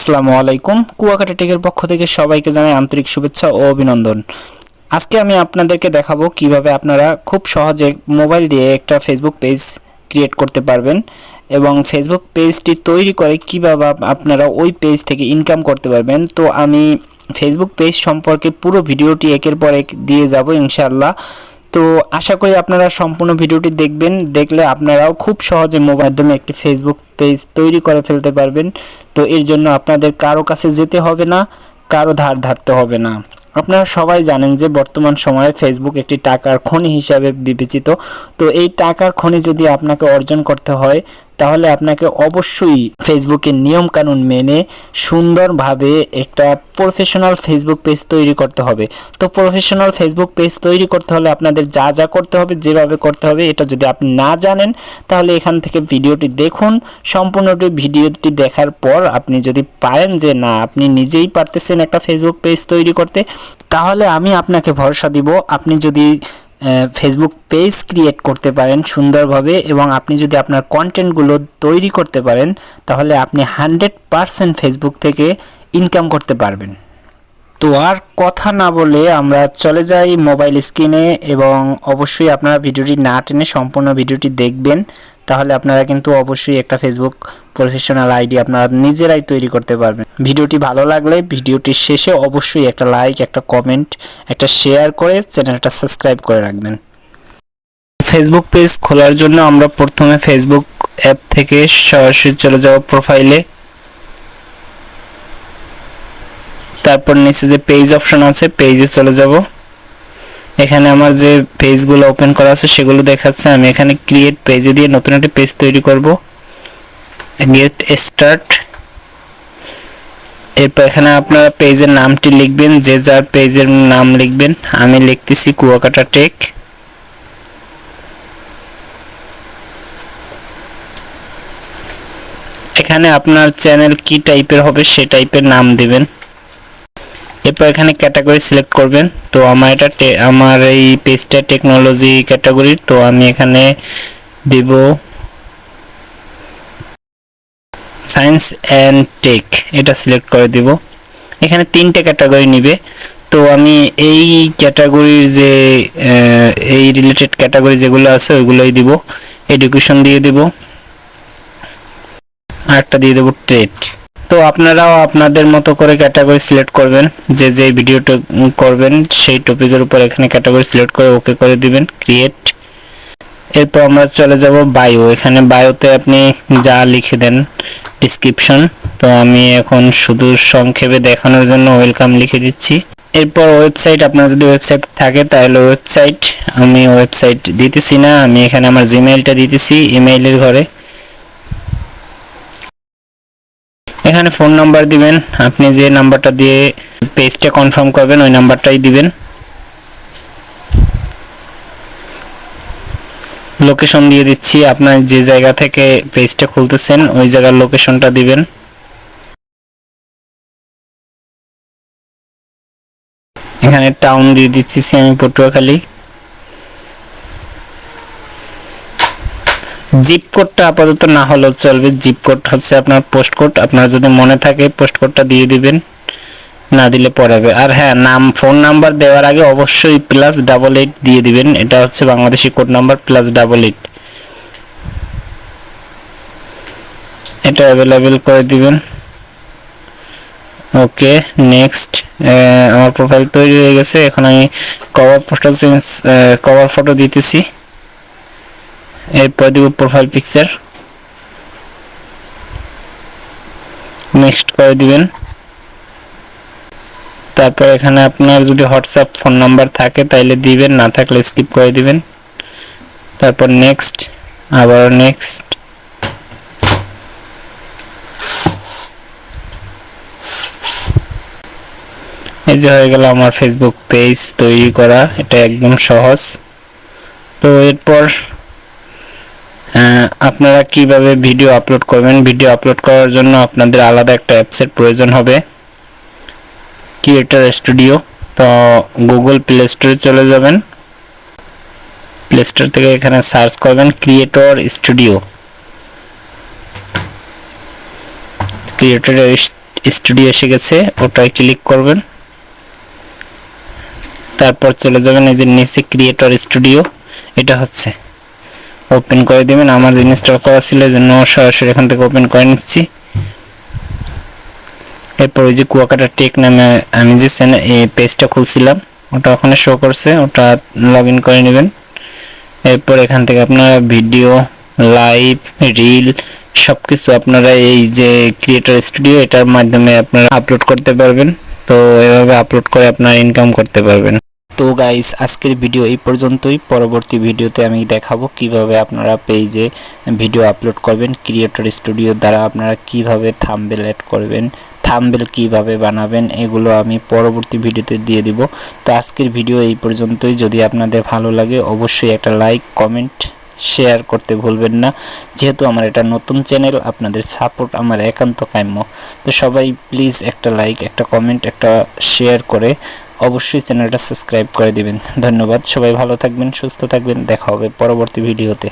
আসসালামু আলাইকুম। কুয়াকাটা টেকের পক্ষ থেকে সবাইকে জানাই আন্তরিক শুভেচ্ছা ও অভিনন্দন। আজকে আমি আপনাদেরকে দেখাবো কিভাবে আপনারা খুব সহজে মোবাইল দিয়ে একটা ফেসবুক পেজ ক্রিয়েট করতে পারবেন এবং ফেসবুক পেজটি তৈরি করে কিভাবে আপনারা ওই পেজ থেকে ইনকাম করতে পারবেন। তো আমি ফেসবুক পেজ সম্পর্কে পুরো ভিডিওটি একের পর এক দিয়ে যাব ইনশাআল্লাহ। তো আশা করি আপনারা সম্পূর্ণ ভিডিওটি দেখবেন, দেখলে আপনারাও খুব সহজে মোবাইলের মাধ্যমে একটি ফেসবুক পেজ তৈরি করে ফেলতে পারবেন। তো এর জন্য আপনাদের কারো কাছে যেতে হবে না, কারো ধার ধারতে হবে না। আপনারা সবাই জানেন যে বর্তমান সময়ে ফেসবুক একটি টাকার খনি হিসাবে বিবেচিত। তো এই টাকার খনি যদি আপনাকে অর্জন করতে হয় তাহলে আপনাকে অবশ্যই ফেসবুকের নিয়ম কানুন মেনে সুন্দরভাবে একটা প্রফেশনাল ফেসবুক পেজ তৈরি করতে হবে। তো প্রফেশনাল ফেসবুক পেজ তৈরি করতে হলে আপনাদের যা যা করতে হবে, যেভাবে করতে হবে, এটা যদি আপনি না জানেন তাহলে এখান থেকে ভিডিওটি দেখুন। সম্পূর্ণটি ভিডিওটি দেখার পর আপনি যদি পারেন যে না আপনি নিজেই পারতেছেন একটা ফেসবুক পেজ তৈরি করতে, তাহলে আমি আপনাকে ভরসা দিব। আপনি যদি ফেসবুক পেজ ক্রিয়েট করতে পারেন সুন্দরভাবে এবং আপনি যদি আপনার কন্টেন্টগুলো তৈরি করতে পারেন তাহলে আপনি 100% ফেসবুক থেকে ইনকাম করতে পারবেন। তো আর কথা না বলে আমরা চলে যাই মোবাইল স্ক্রিনে এবং অবশ্যই আপনারা ভিডিওটি না টেনে সম্পূর্ণ ভিডিওটি দেখবেন, তাহলে আপনারা কিন্তু অবশ্যই একটা ফেসবুক প্রফেশনাল আইডি আপনারা নিজেরাই তৈরি করতে পারবেন। ভিডিওটি ভালো লাগলে ভিডিওটির শেষে অবশ্যই একটা লাইক, একটা কমেন্ট, একটা শেয়ার করে চ্যানেলটা সাবস্ক্রাইব করে রাখবেন। ফেসবুক পেজ খোলার জন্য আমরা প্রথমে ফেসবুক অ্যাপ থেকে সরাসরি চলে যাব প্রোফাইলে, তারপর নিচে যে পেজ অপশন আছে পেজে চলে যাব। এখানে আমার যে পেজগুলো ওপেন করা আছে সেগুলো দেখাচ্ছে। আমি এখানে ক্রিয়েট পেজে দিয়ে নতুন একটা পেজ তৈরি করব, গেট স্টার্ট। এরপর এখানে আপনারা পেজের নামটি লিখবেন, যে যার পেজের নাম লিখবেন। আমি লিখতেছি কুয়াকাটা টেক। এখানে আপনার চ্যানেল কি টাইপের হবে সেই টাইপের নাম দিবেন। এরপর এখানে ক্যাটাগরি সিলেক্ট করবেন। তো আমার এই পেজটা টেকনোলজি ক্যাটাগরির, তো আমি এখানে দিব সায়েন্স অ্যান্ড টেক, এটা সিলেক্ট করে দিব। এখানে 3টে ক্যাটাগরি নিবে, তো আমি এই ক্যাটাগরির যে এই রিলেটেড ক্যাটাগরি যেগুলো আছে ওইগুলোই দিব। এডুকেশন দিয়ে দিব, আরেকটা দিয়ে দেব ট্রেড। তো আপনারাও আপনাদের মতো করে ক্যাটাগরি সিলেক্ট করবেন, যে যে ভিডিওটা করবেন সেই টপিকের উপর এখানে ক্যাটাগরি সিলেক্ট করে ওকে করে দিবেন, ক্রিয়েট। এরপর আমরা চলে যাব বায়ো। এখানে বায়োতে আপনি যা লিখে দেন ডিসক্রিপশন, তো আমি এখন শুধু সংক্ষেপে দেখানোর জন্য ওয়েলকাম লিখে দিচ্ছি। এরপর ওয়েবসাইট, আপনার যদি ওয়েবসাইট থাকে তাহলে ওয়েবসাইট, আমি ওয়েবসাইট দিতেছি না, আমি এখানে আমার জিমেইলটা দিতেছি ইমেইলের ঘরে। এখানে ফোন নাম্বার দিবেন, আপনি যে নাম্বারটা দিয়ে পেজটা কনফার্ম করবেন ওই নাম্বারটাই দিবেন। লোকেশন দিয়ে দিচ্ছি, আপনার যে জায়গা থেকে পেজটা খুলতেছেন ওই জায়গার লোকেশনটা দিবেন। এখানে টাউন দিয়ে দিচ্ছি আমি পটুয়াখালী। জিপ কোডটা আপাতত না হলেও চলবে, জিপ কোড হচ্ছে আপনার পোস্ট কোড, আপনার যদি মনে থাকে পোস্ট কোডটা দিয়ে দিবেন, না দিলে পরে হবে। আর হ্যাঁ, ফোন নাম্বার দেওয়ার আগে অবশ্যই +88 দিয়ে দিবেন, এটা হচ্ছে বাংলাদেশি কোড নাম্বার +88, এটা অ্যাভেলেবেল করে দিবেন। ওকে, নেক্সট। আমার প্রোফাইল তৈরি হয়ে গেছে, এখন আমি কভার ফটো দিতেছি। এরপর দিব প্রোফাইল পিকচার, নেক্সট করে দিবেন। তারপর এখানে আপনার যদি হোয়াটসঅ্যাপ ফোন নাম্বার থাকে তাইলে দিবেন, না থাকলে স্কিপ করে দিবেন। তারপর নেক্সট, আবার নেক্সট। এই যে হয়ে গেল আমার ফেসবুক পেজ তৈরি করা, এটা একদম সহজ। তো এরপর আপনারা কিভাবে ভিডিও আপলোড করবেন, ভিডিও আপলোড করার জন্য আপনাদের আলাদা একটা অ্যাপসের প্রয়োজন হবে, ক্রিয়েটর স্টুডিও। তো গুগল প্লে স্টোরে চলে যাবেন, প্লে স্টোর থেকে এখানে সার্চ করবেন ক্রিয়েটর স্টুডিও এসে গেছে, ওটায় ক্লিক করবেন। তারপর চলে যাবেন এই যে নিচে ক্রিয়েটর স্টুডিও, এটা হচ্ছে ওপেন করে দিবেন। আমার ইনস্টল করা ছিল এজন্য সরাসরি এখান থেকে ওপেন করে নিচ্ছি। এরপর ওই যে কুয়াকাটা টেক নামে আমি যে পেজটা খুলছিলাম ওটা ওখানে শো করছে, ওটা লগ ইন করে নেবেন। এরপর এখান থেকে আপনারা ভিডিও, লাইভ, রিল সব কিছু আপনারা এই যে ক্রিয়েটর স্টুডিও এটার মাধ্যমে আপনারা আপলোড করতে পারবেন। তো এভাবে আপলোড করে আপনারা ইনকাম করতে পারবেন। তো গাইস, আজকের ভিডিও এই পর্যন্তই। পরবর্তী ভিডিওতে আমি দেখাবো কিভাবে আপনারা পেজে ভিডিও আপলোড করবেন। ক্রিয়েটর স্টুডিও দ্বারা আপনারা কিভাবে থাম্বনেল এড করবেন, থাম্বনেল কিভাবে বানাবেন, এগুলো আমি পরবর্তী ভিডিওতে দিয়ে দিব। তো আজকের ভিডিও এই পর্যন্তই। যদি আপনাদের ভালো লাগে অবশ্যই একটা লাইক, কমেন্ট, শেয়ার করতে ভুলবেন না। যেহেতু আমার এটা নতুন চ্যানেল, আপনাদের সাপোর্ট আমার একান্ত কাম্য। তো সবাই প্লিজ একটা লাইক, একটা কমেন্ট, একটা শেয়ার করে অবশ্যই চ্যানেলটা সাবস্ক্রাইব করে দিবেন। ধন্যবাদ। সবাই ভালো থাকবেন, সুস্থ থাকবেন। দেখা হবে পরবর্তী ভিডিওতে।